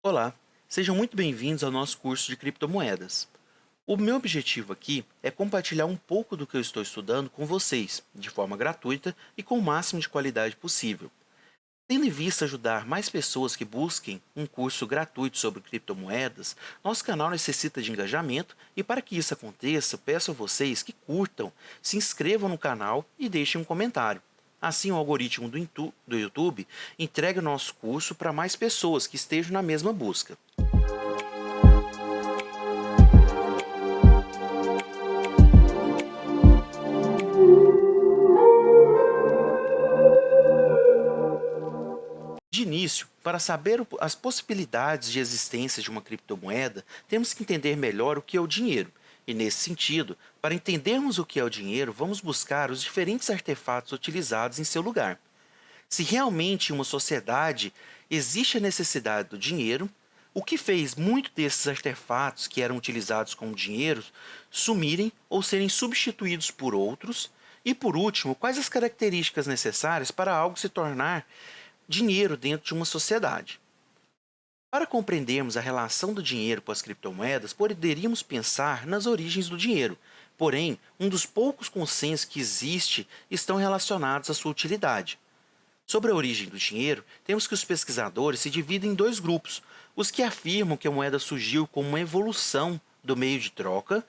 Olá, sejam muito bem-vindos ao nosso curso de criptomoedas. O meu objetivo aqui é compartilhar um pouco do que eu estou estudando com vocês, de forma gratuita e com o máximo de qualidade possível. Tendo em vista ajudar mais pessoas que busquem um curso gratuito sobre criptomoedas, nosso canal necessita de engajamento e para que isso aconteça, peço a vocês que curtam, se inscrevam no canal e deixem um comentário. Assim, o algoritmo do YouTube entrega o nosso curso para mais pessoas que estejam na mesma busca. De início, para saber as possibilidades de existência de uma criptomoeda, temos que entender melhor o que é o dinheiro. E nesse sentido, para entendermos o que é o dinheiro, vamos buscar os diferentes artefatos utilizados em seu lugar. Se realmente em uma sociedade existe a necessidade do dinheiro, o que fez muito desses artefatos que eram utilizados como dinheiro sumirem ou serem substituídos por outros? E por último, quais as características necessárias para algo se tornar dinheiro dentro de uma sociedade? Para compreendermos a relação do dinheiro com as criptomoedas, poderíamos pensar nas origens do dinheiro. Porém, um dos poucos consensos que existe estão relacionados à sua utilidade. Sobre a origem do dinheiro, temos que os pesquisadores se dividem em dois grupos: os que afirmam que a moeda surgiu como uma evolução do meio de troca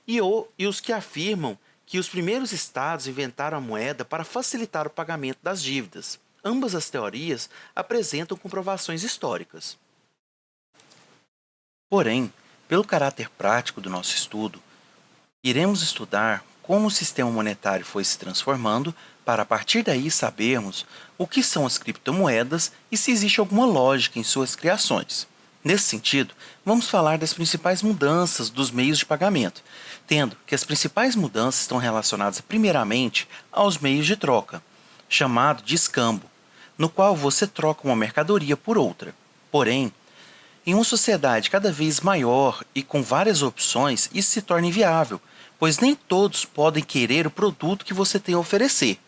e os que afirmam que os primeiros estados inventaram a moeda para facilitar o pagamento das dívidas. Ambas as teorias apresentam comprovações históricas. Porém, pelo caráter prático do nosso estudo, iremos estudar como o sistema monetário foi se transformando para a partir daí sabermos o que são as criptomoedas e se existe alguma lógica em suas criações. Nesse sentido, vamos falar das principais mudanças dos meios de pagamento, tendo que as principais mudanças estão relacionadas primeiramente aos meios de troca, chamado de escambo, no qual você troca uma mercadoria por outra. Porém, em uma sociedade cada vez maior e com várias opções, isso se torna inviável, pois nem todos podem querer o produto que você tem a oferecer.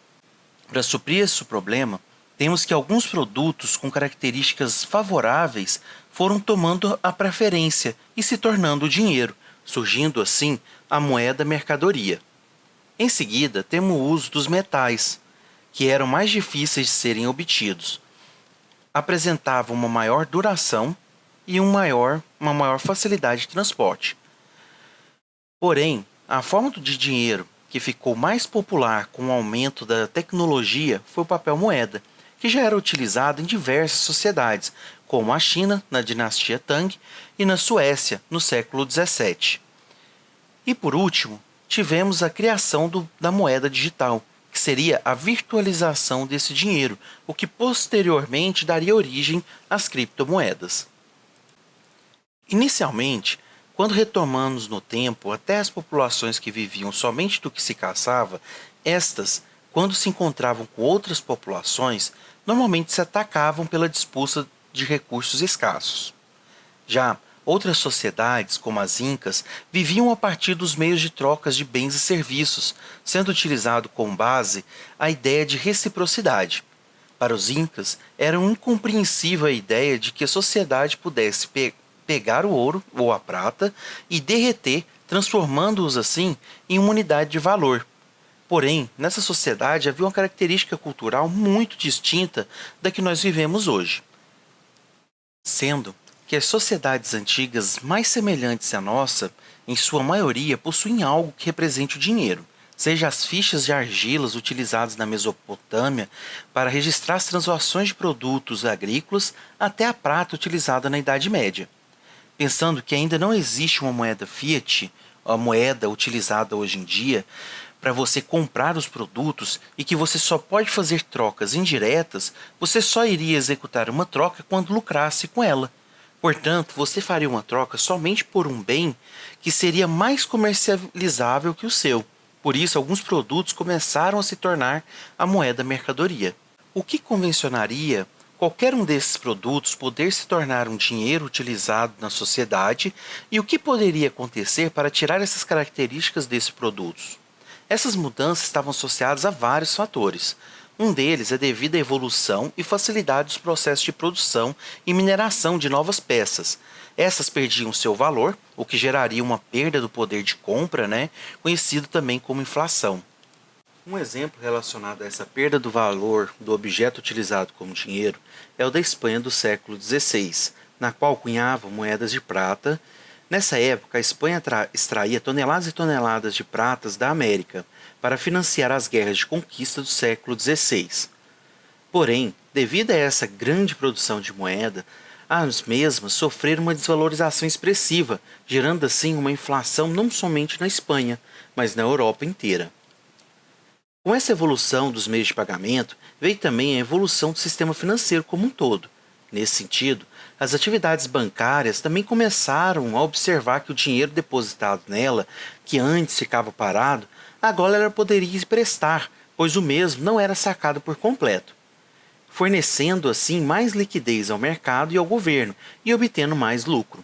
Para suprir esse problema, temos que alguns produtos com características favoráveis foram tomando a preferência e se tornando o dinheiro, surgindo assim a moeda mercadoria. Em seguida, temos o uso dos metais, que eram mais difíceis de serem obtidos. Apresentavam uma maior duração e uma maior facilidade de transporte. Porém, a forma de dinheiro que ficou mais popular com o aumento da tecnologia foi o papel moeda, que já era utilizado em diversas sociedades, como a China, na dinastia Tang, e na Suécia, no século XVII. E por último, tivemos a criação da moeda digital, que seria a virtualização desse dinheiro, o que posteriormente daria origem às criptomoedas. Inicialmente, quando retomamos no tempo até as populações que viviam somente do que se caçava, estas, quando se encontravam com outras populações, normalmente se atacavam pela disputa de recursos escassos. Já outras sociedades, como as incas, viviam a partir dos meios de trocas de bens e serviços, sendo utilizado como base a ideia de reciprocidade. Para os incas, era incompreensível a ideia de que a sociedade pudesse pegar o ouro ou a prata e derreter, transformando-os assim em uma unidade de valor. Porém, nessa sociedade havia uma característica cultural muito distinta da que nós vivemos hoje, sendo que as sociedades antigas mais semelhantes à nossa, em sua maioria, possuem algo que represente o dinheiro, seja as fichas de argilas utilizadas na Mesopotâmia para registrar as transações de produtos agrícolas até a prata utilizada na Idade Média. Pensando que ainda não existe uma moeda fiat, a moeda utilizada hoje em dia, para você comprar os produtos e que você só pode fazer trocas indiretas, você só iria executar uma troca quando lucrasse com ela. Portanto, você faria uma troca somente por um bem que seria mais comercializável que o seu. Por isso, alguns produtos começaram a se tornar a moeda mercadoria. O que convencionaria qualquer um desses produtos poder se tornar um dinheiro utilizado na sociedade e o que poderia acontecer para tirar essas características desses produtos? Essas mudanças estavam associadas a vários fatores. Um deles é devido à evolução e facilidade dos processos de produção e mineração de novas peças. Essas perdiam seu valor, o que geraria uma perda do poder de compra, conhecido também como inflação. Um exemplo relacionado a essa perda do valor do objeto utilizado como dinheiro é o da Espanha do século XVI, na qual cunhavam moedas de prata. Nessa época, a Espanha extraía toneladas e toneladas de pratas da América para financiar as guerras de conquista do século XVI. Porém, devido a essa grande produção de moeda, as mesmas sofreram uma desvalorização expressiva, gerando assim uma inflação não somente na Espanha, mas na Europa inteira. Com essa evolução dos meios de pagamento, veio também a evolução do sistema financeiro como um todo. Nesse sentido, as atividades bancárias também começaram a observar que o dinheiro depositado nela, que antes ficava parado, agora ela poderia emprestar, pois o mesmo não era sacado por completo, fornecendo assim mais liquidez ao mercado e ao governo e obtendo mais lucro.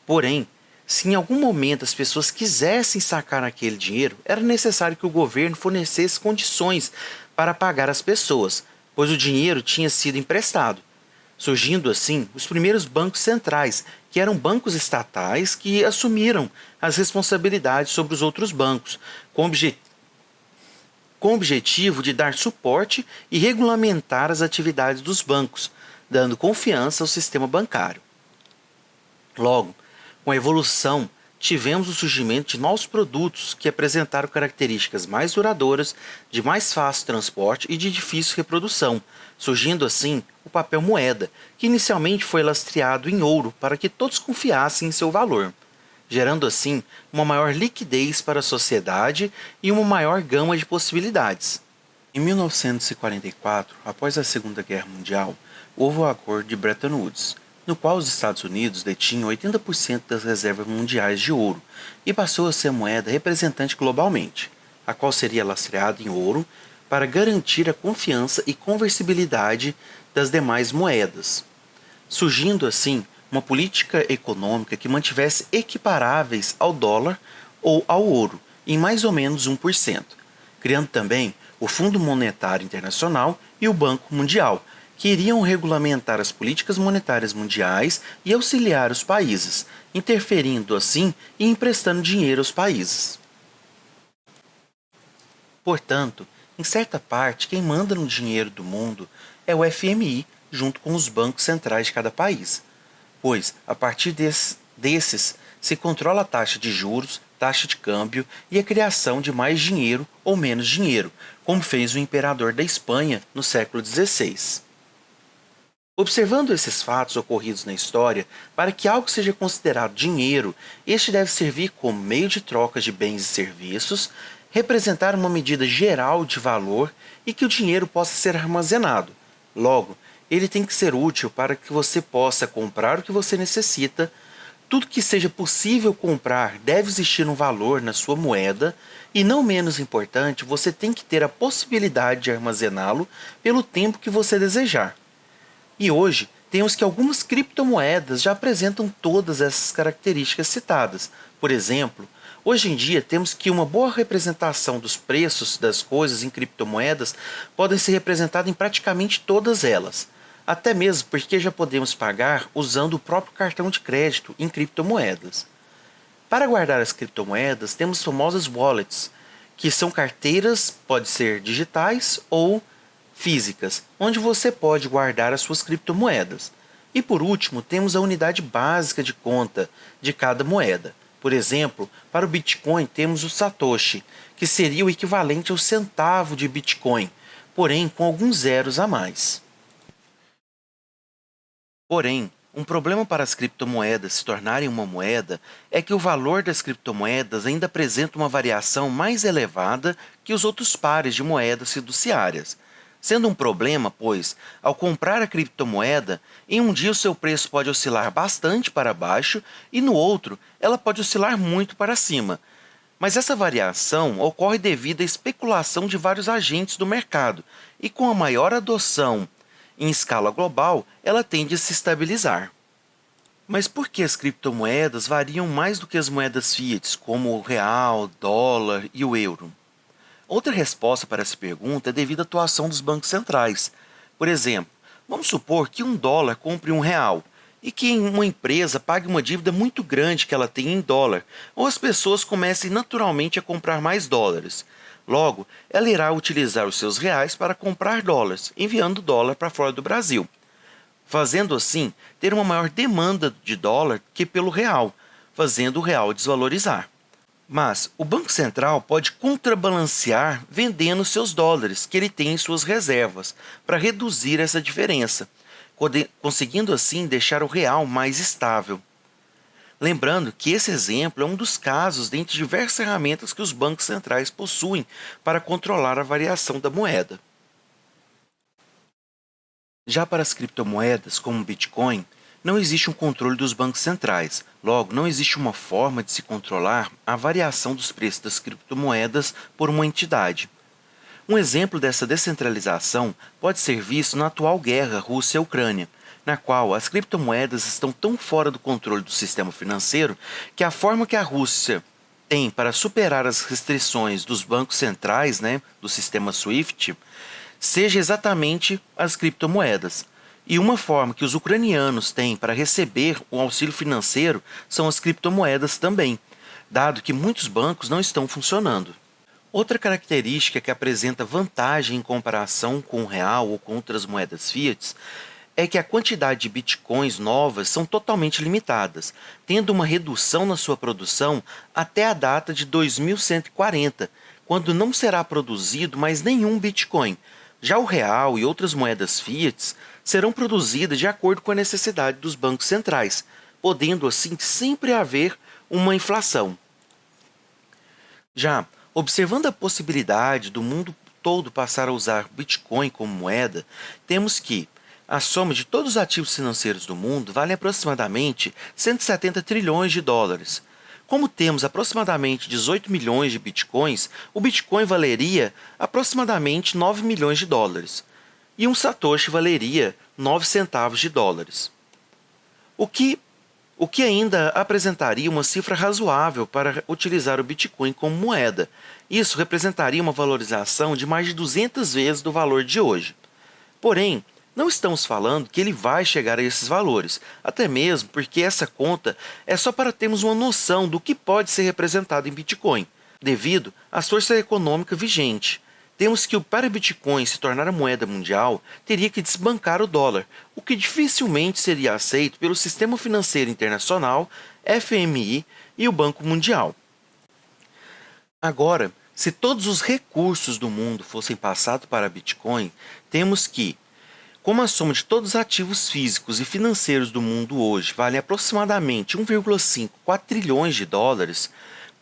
Porém, se em algum momento as pessoas quisessem sacar aquele dinheiro, era necessário que o governo fornecesse condições para pagar as pessoas, pois o dinheiro tinha sido emprestado, surgindo assim os primeiros bancos centrais, que eram bancos estatais que assumiram as responsabilidades sobre os outros bancos, com o objetivo de dar suporte e regulamentar as atividades dos bancos, dando confiança ao sistema bancário. Logo, com a evolução, tivemos o surgimento de novos produtos que apresentaram características mais duradouras, de mais fácil transporte e de difícil reprodução, surgindo assim o papel moeda, que inicialmente foi lastreado em ouro para que todos confiassem em seu valor, gerando assim uma maior liquidez para a sociedade e uma maior gama de possibilidades. Em 1944, após a Segunda Guerra Mundial, houve o Acordo de Bretton Woods, no qual os Estados Unidos detinham 80% das reservas mundiais de ouro e passou a ser a moeda representante globalmente, a qual seria lastreada em ouro para garantir a confiança e conversibilidade das demais moedas, surgindo assim uma política econômica que mantivesse equiparáveis ao dólar ou ao ouro em mais ou menos 1%, criando também o Fundo Monetário Internacional e o Banco Mundial, que iriam regulamentar as políticas monetárias mundiais e auxiliar os países, interferindo assim e emprestando dinheiro aos países. Portanto, em certa parte, quem manda no dinheiro do mundo é o FMI, junto com os bancos centrais de cada país, pois, a partir desses, se controla a taxa de juros, taxa de câmbio e a criação de mais dinheiro ou menos dinheiro, como fez o imperador da Espanha no século XVI. Observando esses fatos ocorridos na história, para que algo seja considerado dinheiro, este deve servir como meio de troca de bens e serviços, representar uma medida geral de valor e que o dinheiro possa ser armazenado. Logo, ele tem que ser útil para que você possa comprar o que você necessita. Tudo que seja possível comprar deve existir um valor na sua moeda e, não menos importante, você tem que ter a possibilidade de armazená-lo pelo tempo que você desejar. E hoje, temos que algumas criptomoedas já apresentam todas essas características citadas. Por exemplo, hoje em dia temos que uma boa representação dos preços das coisas em criptomoedas podem ser representadas em praticamente todas elas. Até mesmo porque já podemos pagar usando o próprio cartão de crédito em criptomoedas. Para guardar as criptomoedas, temos as famosas wallets, que são carteiras, pode ser digitais ou físicas, onde você pode guardar as suas criptomoedas. E por último, temos a unidade básica de conta de cada moeda. Por exemplo, para o Bitcoin temos o Satoshi, que seria o equivalente ao centavo de Bitcoin, porém com alguns zeros a mais. Porém, um problema para as criptomoedas se tornarem uma moeda é que o valor das criptomoedas ainda apresenta uma variação mais elevada que os outros pares de moedas fiduciárias, sendo um problema, pois, ao comprar a criptomoeda, em um dia o seu preço pode oscilar bastante para baixo e no outro ela pode oscilar muito para cima. Mas essa variação ocorre devido à especulação de vários agentes do mercado e com a maior adoção em escala global, ela tende a se estabilizar. Mas por que as criptomoedas variam mais do que as moedas fiat, como o real, dólar e o euro? Outra resposta para essa pergunta é devido à atuação dos bancos centrais. Por exemplo, vamos supor que um dólar compre um real e que uma empresa pague uma dívida muito grande que ela tem em dólar, ou as pessoas comecem naturalmente a comprar mais dólares. Logo, ela irá utilizar os seus reais para comprar dólares, enviando dólar para fora do Brasil, fazendo assim ter uma maior demanda de dólar que pelo real, fazendo o real desvalorizar. Mas o Banco Central pode contrabalancear vendendo seus dólares que ele tem em suas reservas para reduzir essa diferença, conseguindo assim deixar o real mais estável. Lembrando que esse exemplo é um dos casos dentre diversas ferramentas que os bancos centrais possuem para controlar a variação da moeda. Já para as criptomoedas, como o Bitcoin, não existe um controle dos bancos centrais. Logo, não existe uma forma de se controlar a variação dos preços das criptomoedas por uma entidade. Um exemplo dessa descentralização pode ser visto na atual guerra Rússia-Ucrânia, na qual as criptomoedas estão tão fora do controle do sistema financeiro que a forma que a Rússia tem para superar as restrições dos bancos centrais, do sistema SWIFT, seja exatamente as criptomoedas. E uma forma que os ucranianos têm para receber o auxílio financeiro são as criptomoedas também, dado que muitos bancos não estão funcionando. Outra característica que apresenta vantagem em comparação com o real ou com outras moedas fiat é que a quantidade de bitcoins novas são totalmente limitadas, tendo uma redução na sua produção até a data de 2140, quando não será produzido mais nenhum bitcoin. Já o real e outras moedas fiat serão produzidas de acordo com a necessidade dos bancos centrais, podendo assim sempre haver uma inflação. Já observando a possibilidade do mundo todo passar a usar Bitcoin como moeda, temos que a soma de todos os ativos financeiros do mundo vale aproximadamente 170 trilhões de dólares. Como temos aproximadamente 18 milhões de bitcoins, o Bitcoin valeria aproximadamente 9 milhões de dólares. E um Satoshi valeria 9 centavos de dólares. O que ainda apresentaria uma cifra razoável para utilizar o Bitcoin como moeda. Isso representaria uma valorização de mais de 200 vezes do valor de hoje. Porém, não estamos falando que ele vai chegar a esses valores, até mesmo porque essa conta é só para termos uma noção do que pode ser representado em Bitcoin, devido à força econômica vigente. Temos que para o Bitcoin se tornar a moeda mundial, teria que desbancar o dólar, o que dificilmente seria aceito pelo Sistema Financeiro Internacional, FMI e o Banco Mundial. Agora, se todos os recursos do mundo fossem passados para Bitcoin, temos que, como a soma de todos os ativos físicos e financeiros do mundo hoje vale aproximadamente 1,5 quatrilhões de dólares,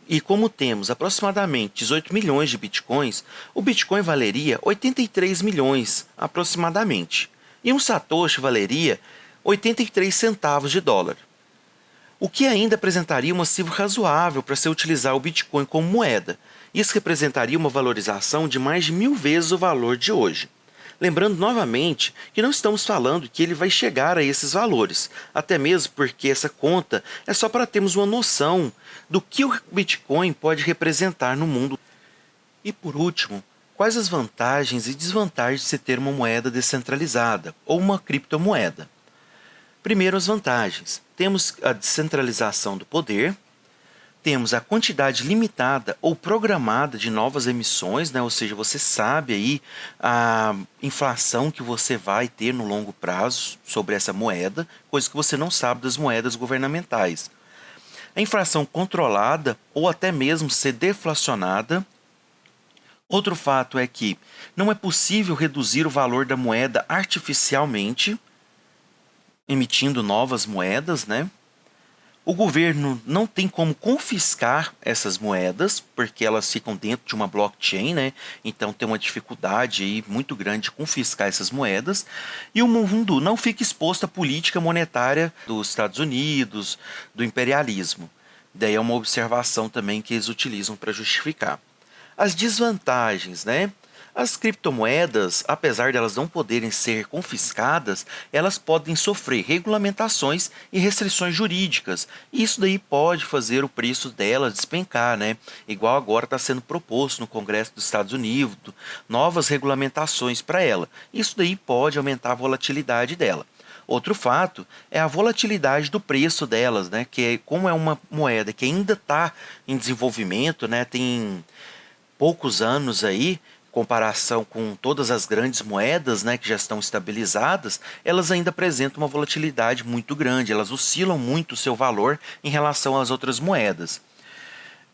e como temos aproximadamente 18 milhões de bitcoins, o Bitcoin valeria 83 milhões aproximadamente, e um Satoshi valeria 83 centavos de dólar. O que ainda apresentaria uma cifra razoável para se utilizar o Bitcoin como moeda. Isso representaria uma valorização de mais de 1000 vezes o valor de hoje. Lembrando novamente que não estamos falando que ele vai chegar a esses valores, até mesmo porque essa conta é só para termos uma noção do que o Bitcoin pode representar no mundo. E por último, quais as vantagens e desvantagens de se ter uma moeda descentralizada ou uma criptomoeda? Primeiro, as vantagens. Temos a descentralização do poder. Temos a quantidade limitada ou programada de novas emissões, ou seja, você sabe aí a inflação que você vai ter no longo prazo sobre essa moeda, coisa que você não sabe das moedas governamentais. A inflação controlada ou até mesmo ser deflacionada. Outro fato é que não é possível reduzir o valor da moeda artificialmente, emitindo novas moedas, O governo não tem como confiscar essas moedas, porque elas ficam dentro de uma blockchain, Então tem uma dificuldade aí muito grande de confiscar essas moedas. E o mundo não fica exposto à política monetária dos Estados Unidos, do imperialismo. Daí é uma observação também que eles utilizam para justificar. As desvantagens, As criptomoedas, apesar de elas não poderem ser confiscadas, elas podem sofrer regulamentações e restrições jurídicas. E isso daí pode fazer o preço delas despencar, né? Igual agora está sendo proposto no Congresso dos Estados Unidos, novas regulamentações para ela. Isso daí pode aumentar a volatilidade dela. Outro fato é a volatilidade do preço delas, né? Que como é uma moeda que ainda está em desenvolvimento, né? Tem poucos anos aí, em comparação com todas as grandes moedas, né, que já estão estabilizadas, elas ainda apresentam uma volatilidade muito grande, elas oscilam muito o seu valor em relação às outras moedas.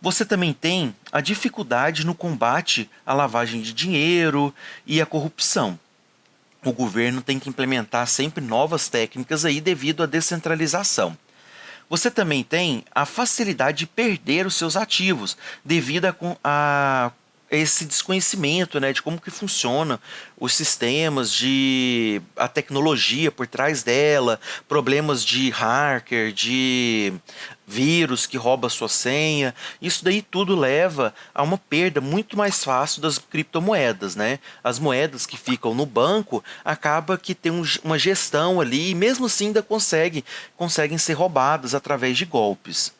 Você também tem a dificuldade no combate à lavagem de dinheiro e à corrupção. O governo tem que implementar sempre novas técnicas aí devido à descentralização. Você também tem a facilidade de perder os seus ativos devido a esse desconhecimento, né, de como que funciona os sistemas, de a tecnologia por trás dela, problemas de hacker, de vírus que rouba a sua senha. Isso daí tudo leva a uma perda muito mais fácil das criptomoedas, né? As moedas que ficam no banco acaba que tem uma gestão ali e mesmo assim ainda conseguem ser roubadas através de golpes.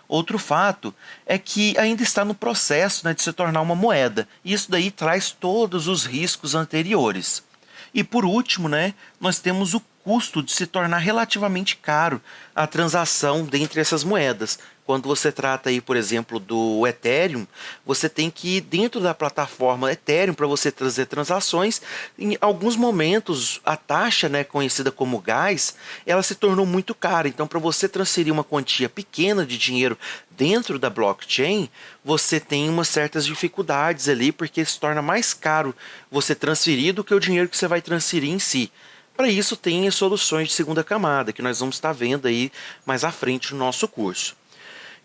Outro fato é que ainda está no processo, né, de se tornar uma moeda. E isso daí traz todos os riscos anteriores. E por último, né, nós temos o custo de se tornar relativamente caro a transação dentre essas moedas. Quando você trata aí, por exemplo, do Ethereum, você tem que ir dentro da plataforma Ethereum para você trazer transações. Em alguns momentos, a taxa, né, conhecida como gás, ela se tornou muito cara. Então, para você transferir uma quantia pequena de dinheiro dentro da blockchain, você tem umas certas dificuldades ali, porque se torna mais caro você transferir do que o dinheiro que você vai transferir em si. Para isso, tem as soluções de segunda camada, que nós vamos estar vendo aí mais à frente no nosso curso.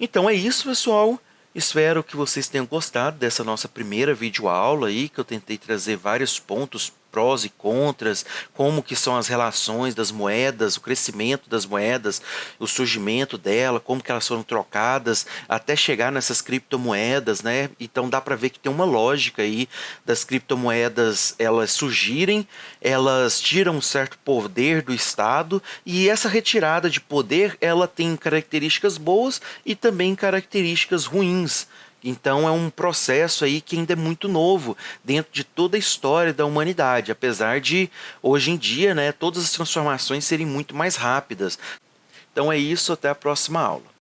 Então é isso, pessoal. Espero que vocês tenham gostado dessa nossa primeira videoaula aí, que eu tentei trazer vários pontos prós e contras, como que são as relações das moedas, o crescimento das moedas, o surgimento dela, como que elas foram trocadas, até chegar nessas criptomoedas, né? Então dá para ver que tem uma lógica aí das criptomoedas, elas surgirem, elas tiram um certo poder do Estado e essa retirada de poder, ela tem características boas e também características ruins. Então é um processo aí que ainda é muito novo dentro de toda a história da humanidade, apesar de hoje em dia, né, todas as transformações serem muito mais rápidas. Então é isso, até a próxima aula.